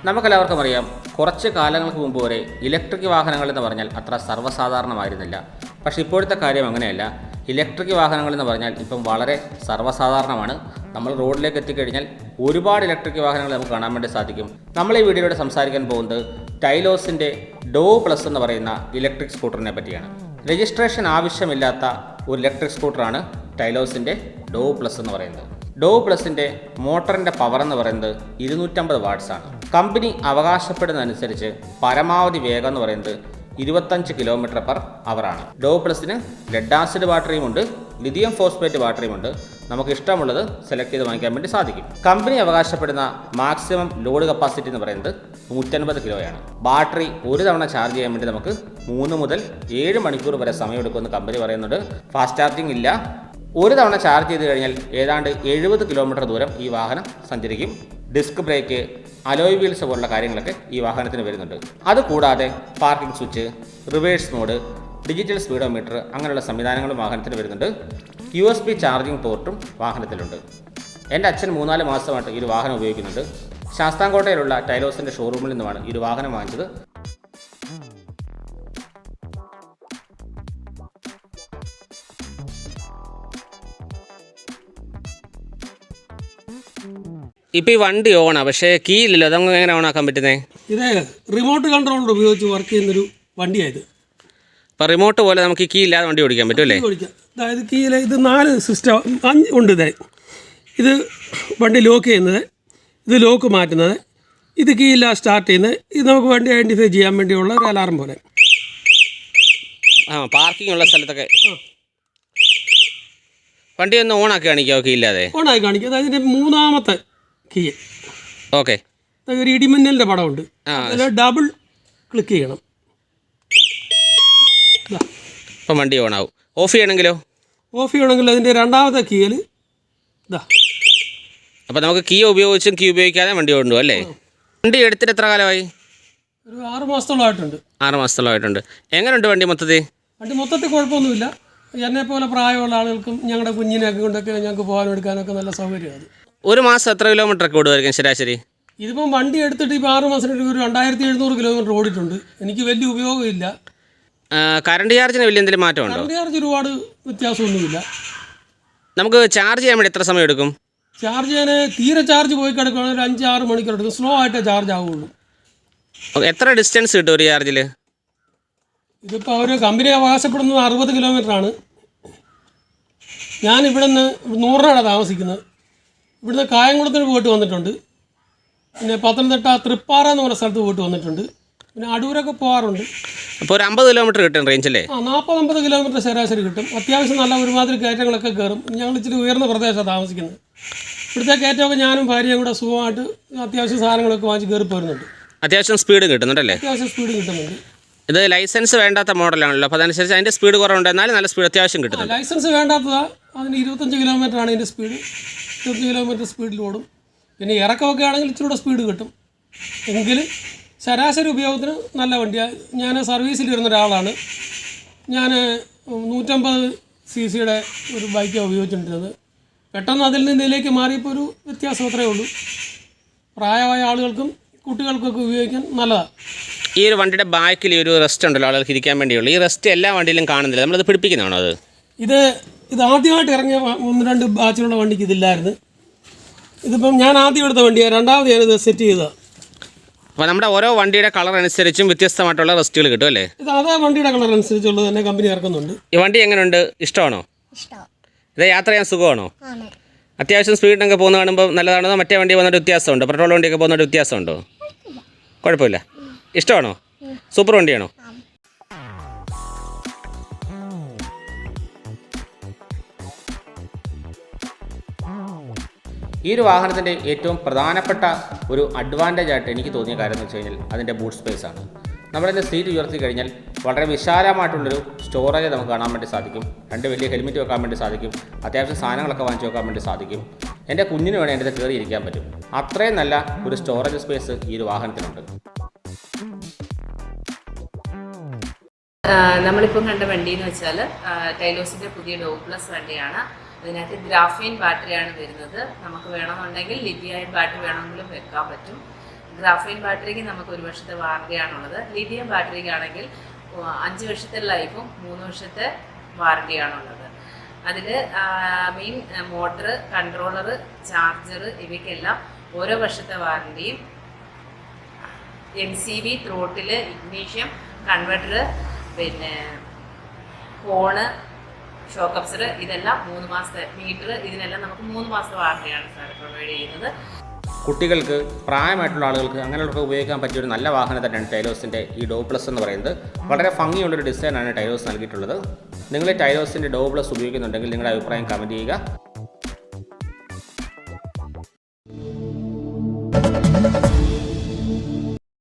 നമുക്കെല്ലാവർക്കും അറിയാം, കുറച്ച് കാലങ്ങൾക്ക് മുമ്പ് വരെ ഇലക്ട്രിക് വാഹനങ്ങൾ എന്ന് പറഞ്ഞാൽ അത്ര സർവ്വസാധാരണമായിരുന്നില്ല. പക്ഷേ ഇപ്പോഴത്തെ കാര്യം അങ്ങനെയല്ല. ഇലക്ട്രിക് വാഹനങ്ങൾ എന്ന് പറഞ്ഞാൽ ഇപ്പം വളരെ സർവ്വസാധാരണമാണ്. നമ്മൾ റോഡിലേക്ക് എത്തിക്കഴിഞ്ഞാൽ ഒരുപാട് ഇലക്ട്രിക് വാഹനങ്ങൾ നമുക്ക് കാണാൻ വേണ്ടി സാധിക്കും. നമ്മൾ ഈ വീഡിയോയുടെ സംസാരിക്കാൻ പോകുന്നത് ടൈലോസിൻ്റെ ഡോ പ്ലസ് എന്ന് പറയുന്ന ഇലക്ട്രിക് സ്കൂട്ടറിനെ പറ്റിയാണ്. രജിസ്ട്രേഷൻ ആവശ്യമില്ലാത്ത ഒരു ഇലക്ട്രിക് സ്കൂട്ടറാണ് ടൈലോസിൻ്റെ ഡോ പ്ലസ് എന്ന് പറയുന്നത്. ഡോ പ്ലസിൻ്റെ മോട്ടറിൻ്റെ പവർ എന്ന് പറയുന്നത് 250 വാട്ട്സാണ്. കമ്പനി അവകാശപ്പെടുന്നതനുസരിച്ച് പരമാവധി വേഗം എന്ന് പറയുന്നത് 25 km/h ആണ്. ഡോ പ്ലസിന് ലെഡ് ആസിഡ് ബാറ്ററിയുമുണ്ട്, ലിഥിയം ഫോസ്ഫേറ്റ് ബാറ്ററിയുമുണ്ട്. നമുക്ക് ഇഷ്ടമുള്ളത് സെലക്ട് ചെയ്ത് വാങ്ങിക്കാൻ വേണ്ടി സാധിക്കും. കമ്പനി അവകാശപ്പെടുന്ന മാക്സിമം ലോഡ് കപ്പാസിറ്റി എന്ന് പറയുന്നത് 150 കിലോയാണ്. ബാറ്ററി ഒരു തവണ ചാർജ് ചെയ്യാൻ വേണ്ടി നമുക്ക് 3 മുതൽ 7 മണിക്കൂർ വരെ സമയമെടുക്കുമെന്ന് കമ്പനി പറയുന്നുണ്ട്. ഫാസ്റ്റ് ചാർജിങ് ഇല്ല. ഒരു തവണ ചാർജ് ചെയ്ത് കഴിഞ്ഞാൽ ഏതാണ്ട് 70 കിലോമീറ്റർ ദൂരം ഈ വാഹനം സഞ്ചരിക്കും. ഡിസ്ക് ബ്രേക്ക്, അലോയ് വീൽസ് പോലുള്ള കാര്യങ്ങളൊക്കെ ഈ വാഹനത്തിന് വരുന്നുണ്ട്. അതുകൂടാതെ parking switch, reverse mode, digital speedometer അങ്ങനെയുള്ള സംവിധാനങ്ങളും വാഹനത്തിന് വരുന്നുണ്ട്. USB ചാർജിംഗ് പോർട്ടും വാഹനത്തിലുണ്ട്. എൻ്റെ അച്ഛൻ 3-4 മാസമായിട്ട് ഈ ഒരു വാഹനം ഉപയോഗിക്കുന്നുണ്ട്. ശാസ്താംകോട്ടയിലുള്ള ടൈലോസിൻ്റെ ഷോറൂമിൽ നിന്നുമാണ് ഈ ഒരു വാഹനം വാങ്ങിച്ചത്. ഇപ്പോൾ ഈ വണ്ടി ഓണാണ്, പക്ഷേ കീ ഇല്ലല്ലോ. അതങ്ങനെ എങ്ങനെ ഓണാക്കാൻ പറ്റുന്നത്? ഇത് റിമോട്ട് കൺട്രോളർ ഉപയോഗിച്ച് വർക്ക് ചെയ്യുന്നൊരു വണ്ടിയായത്. അപ്പോൾ റിമോട്ട് പോലെ നമുക്ക് കീ ഇല്ലാതെ വണ്ടി ഓടിക്കാൻ പറ്റും അല്ലേ? ഓടിക്കാം. അതായത് കീയിൽ ഇത് 4 സിസ്റ്റം 5 ഉണ്ട്. ഇത് വണ്ടി ലോക്ക് ചെയ്യുന്നത്, ഇത് ലോക്ക് മാറ്റുന്നത്, ഇത് കീ ഇല്ല സ്റ്റാർട്ട് ചെയ്യുന്നത്, ഇത് നമുക്ക് വണ്ടി ഐഡൻറ്റിഫൈ ചെയ്യാൻ വേണ്ടിയുള്ള ഒരു അലാറം പോലെ. പാർക്കിംഗ് ഉള്ള സ്ഥലത്തൊക്കെ വണ്ടി ഒന്ന് ഓണാക്കി കാണിക്കാമോ കീ ഇല്ലാതെ? ഓണാക്കി കാണിക്കും. അതായത് ഇതിൻ്റെ 3ാമത്തെ കീ. ഓക്കെ. ഒരു ഇടിമിന്നലിൻ്റെ പടമുണ്ട്, അതിൽ ഡബിൾ ക്ലിക്ക് ചെയ്യണം. ഇപ്പം വണ്ടി ഓണാവും. ഓഫ് ചെയ്യണമെങ്കിലോ? ഓഫ് ചെയ്യണമെങ്കിൽ അതിൻ്റെ 2ാമത്തെ കീയിൽ ഇതാ. അപ്പോൾ നമുക്ക് കീ ഉപയോഗിച്ചും കീ ഉപയോഗിക്കാതെ വണ്ടി കൊണ്ടുപോകും അല്ലേ? വണ്ടി എടുത്തിട്ട് എത്ര കാലമായി? ഒരു 6 മാസത്തോളമായിട്ടുണ്ട്. 6 മാസത്തോളമായിട്ടുണ്ട്. എങ്ങനെയുണ്ട് വണ്ടി മൊത്തത്തിൽ? വണ്ടി മൊത്തത്തിൽ കുഴപ്പമൊന്നുമില്ല. എന്നെപ്പോലെ പ്രായമുള്ള ആളുകൾക്കും ഞങ്ങളുടെ കുഞ്ഞിനെയൊക്കെ കൊണ്ടൊക്കെ ഞങ്ങൾക്ക് പോകാനും എടുക്കാനൊക്കെ നല്ല സൗകര്യമാണ്. ഒരു മാസം എത്ര കിലോമീറ്ററൊക്കെ ഓടുമായിരിക്കും ശരാശരി? ഇതിപ്പം വണ്ടി എടുത്തിട്ട് ഇപ്പോൾ 6 മാസത്തിനൊരു 2700 കിലോമീറ്റർ ഓടിയിട്ടുണ്ട്. എനിക്ക് വലിയ ഉപയോഗമില്ല. കറണ്ട് ചാർജിന് വലിയ എന്തെങ്കിലും മാറ്റമുണ്ടോ? കറണ്ട് ചാർജ് ഒരുപാട് വ്യത്യാസമൊന്നുമില്ല. നമുക്ക് ചാർജ് ചെയ്യാൻ വേണ്ടി എത്ര സമയം എടുക്കും? ചാർജ് ചെയ്യാൻ തീരെ ചാർജ് പോയി കിടക്കുകയാണെങ്കിൽ ഒരു 5-6 മണിക്കൂർ എടുക്കും. സ്ലോ ആയിട്ടേ ചാർജ് ആവുള്ളൂ. എത്ര ഡിസ്റ്റൻസ് കിട്ടും ഒരു ചാർജിൽ? ഇതിപ്പോൾ അവർ കമ്പനി അവകാശപ്പെടുന്നത് 60 കിലോമീറ്ററാണ്. ഞാൻ ഇവിടെ നിന്ന് 100 താമസിക്കുന്നത്. ഇവിടുന്ന് കായംകുളത്തിന് പോയിട്ട് വന്നിട്ടുണ്ട്. പിന്നെ പത്തനംതിട്ട തൃപ്പാറ എന്ന് പറഞ്ഞ സ്ഥലത്ത് പോയിട്ട് വന്നിട്ടുണ്ട്. പിന്നെ അടൂരൊക്കെ പോകാറുണ്ട്. അപ്പോൾ ഒരു 50 കിലോമീറ്റർ കിട്ടും റേഞ്ചല്ലേ? 40-50 കിലോമീറ്റർ ശരാശരി കിട്ടും. അത്യാവശ്യം നല്ല ഒരുമാതിരി കയറ്റങ്ങളൊക്കെ കയറും. ഞങ്ങൾ ഇച്ചിരി ഉയർന്ന പ്രദേശമാണ് താമസിക്കുന്നത്. ഇവിടുത്തെ കയറ്റമൊക്കെ ഞാനും ഭാര്യയും കൂടെ സുഖമായിട്ട് അത്യാവശ്യം സാധനങ്ങളൊക്കെ വാങ്ങിച്ച് കയറി പോരുന്നുണ്ട്. അത്യാവശ്യം സ്പീഡ് കിട്ടുന്നുണ്ടല്ലേ? അത്യാവശ്യം സ്പീഡ് കിട്ടുന്നുണ്ട്. ഇത് ലൈസൻസ് വേണ്ടാത്ത മോഡലാണല്ലോ, അപ്പോൾ അതനുസരിച്ച് അതിൻ്റെ സ്പീഡ് കുറവുണ്ട്, എന്നാലും നല്ല സ്പീഡ് അത്യാവശ്യം കിട്ടുന്നുണ്ട്. ലൈസൻസ് വേണ്ടാത്തതാണ്. അതിന് 25 കിലോമീറ്ററാണ് ഇതിൻ്റെ സ്പീഡ്. 25 കിലോമീറ്റർ സ്പീഡിൽ ഓടും. പിന്നെ ഇറക്കമൊക്കെ ആണെങ്കിൽ ഇച്ചിരൂടെ സ്പീഡ് കിട്ടും. എങ്കിലും ശരാശരി ഉപയോഗത്തിന് നല്ല വണ്ടിയാണ്. ഞാൻ സർവീസിൽ വരുന്ന ഒരാളാണ്. ഞാൻ 150 cc ഒരു ബൈക്കാണ് ഉപയോഗിച്ചിട്ടുള്ളത്. പെട്ടെന്ന് അതിൽ നിന്ന് ഇതിലേക്ക് മാറിയപ്പോൾ ഒരു വ്യത്യാസം അത്രയേ ഉള്ളൂ. പ്രായമായ ആളുകൾക്കും കുട്ടികൾക്കൊക്കെ ഉപയോഗിക്കാൻ നല്ലതാണ്. ഈ ഒരു വണ്ടിയുടെ ബാക്കിൽ ഒരു റെസ്റ്റ് ഉണ്ടല്ലോ ആളുകൾക്ക് ഇരിക്കാൻ വേണ്ടിയുള്ളൂ. ഈ റെസ്റ്റ് എല്ലാ വണ്ടിയിലും കാണുന്നില്ല, നമ്മളത് പിടിപ്പിക്കുന്നതാണോ? അത് ഇത് ആദ്യമായിട്ട് ഇറങ്ങിയ 1-2 ബാച്ചിലുള്ള വണ്ടിക്ക് ഇതില്ലായിരുന്നു. ഇതിപ്പം ഞാൻ ആദ്യം എടുത്ത വണ്ടിയാണ്. 2ാമത് ഞാനിത് സെറ്റ് ചെയ്തതാണ്. അപ്പോൾ നമ്മുടെ ഓരോ വണ്ടിയുടെ കളർ അനുസരിച്ചും വ്യത്യസ്തമായിട്ടുള്ള റെസ്റ്റുകൾ കിട്ടും അല്ലേ? ഇത് അതേ വണ്ടിയുടെ കളർ അനുസരിച്ചുള്ളത് തന്നെ കമ്പനി ഇറക്കുന്നുണ്ട്. ഈ വണ്ടി എങ്ങനെയുണ്ട്? ഇഷ്ടമാണോ? ഇത് യാത്ര ചെയ്യാൻ സുഖമാണോ? അത്യാവശ്യം സ്പീഡിനൊക്കെ പോകുന്ന കാണുമ്പോൾ നല്ലതാണോ? മറ്റേ വണ്ടി വന്നിട്ട് വ്യത്യാസമുണ്ടോ? പെട്രോൾ വണ്ടിയൊക്കെ പോകുന്നിട്ട് വ്യത്യാസമുണ്ടോ? കുഴപ്പമില്ല. ഇഷ്ടമാണോ? സൂപ്പർ വണ്ടിയാണോ? ഈ ഒരു വാഹനത്തിൻ്റെ ഏറ്റവും പ്രധാനപ്പെട്ട ഒരു അഡ്വാൻറ്റേജ് ആയിട്ട് എനിക്ക് തോന്നിയ കാര്യം എന്ന് വെച്ച് കഴിഞ്ഞാൽ അതിൻ്റെ ബൂട്ട് സ്പേസ് ആണ്. നമ്മളിതിൻ്റെ സീറ്റ് ഉയർത്തി കഴിഞ്ഞാൽ വളരെ വിശാലമായിട്ടുള്ളൊരു സ്റ്റോറേജ് നമുക്ക് കാണാൻ വേണ്ടി സാധിക്കും. 2 വലിയ ഹെൽമെറ്റ് വെക്കാൻ വേണ്ടി സാധിക്കും. അത്യാവശ്യം സാധനങ്ങളൊക്കെ വാങ്ങിച്ച് വെക്കാൻ വേണ്ടി സാധിക്കും. എൻ്റെ കുഞ്ഞിന് വേണേൽ എൻ്റെ കയറി ഇരിക്കാൻ പറ്റും. അത്രയും നല്ല ഒരു സ്റ്റോറേജ് സ്പേസ് ഈ ഒരു വാഹനത്തിനുണ്ട്. നമ്മളിപ്പം കണ്ട വണ്ടി എന്ന് വെച്ചാൽ ടൈലോസിൻ്റെ പുതിയ ഡോ പ്ലസ് വണ്ടിയാണ്. അതിനകത്ത് ഗ്രാഫീൻ ബാറ്ററിയാണ് വരുന്നത്. നമുക്ക് വേണമെന്നുണ്ടെങ്കിൽ ലിഥിയം ബാറ്ററി വേണമെങ്കിലും വെക്കാൻ പറ്റും. ഗ്രാഫൈൻ ബാറ്ററിക്ക് നമുക്ക് 1 വർഷത്തെ വാറണ്ടിയാണുള്ളത്. ലിഥിയം ബാറ്ററിക്കാണെങ്കിൽ 5 വർഷത്തെ ലൈഫും 3 വർഷത്തെ വാറണ്ടിയാണുള്ളത്. അതിൽ മെയിൻ മോട്ടർ, കൺട്രോളർ, ചാർജർ ഇവയ്ക്കെല്ലാം ഓരോ വർഷത്തെ വാറണ്ടിയും, MCB, ത്രോട്ടിൽ, ഇഗ്നീഷ്യം, കൺവെർട്ടർ, പിന്നെ ഹോണ്, ഷോക്ക് അബ്സർ ഇതെല്ലാം 3 മാസത്തെ, മീറ്റർ ഇതിനെല്ലാം നമുക്ക് 3 മാസത്തെ വാറണ്ടിയാണ് സാർ പ്രൊവൈഡ് ചെയ്യുന്നത്. കുട്ടികൾക്ക്, പ്രായമായിട്ടുള്ള ആളുകൾക്ക് അങ്ങനെയുള്ളവർക്ക് ഉപയോഗിക്കാൻ പറ്റിയ ഒരു നല്ല വാഹനം തന്നെയാണ് ടൈലോസിൻ്റെ ഈ ഡോ പ്ലസ് എന്ന് പറയുന്നത്. വളരെ ഭംഗിയുള്ളൊരു ഡിസൈനാണ് ടൈലോസ് നൽകിയിട്ടുള്ളത്. നിങ്ങൾ ടൈലോസിൻ്റെ ഡോ പ്ലസ് ഉപയോഗിക്കുന്നുണ്ടെങ്കിൽ നിങ്ങളുടെ അഭിപ്രായം കമൻറ്റ് ചെയ്യുക.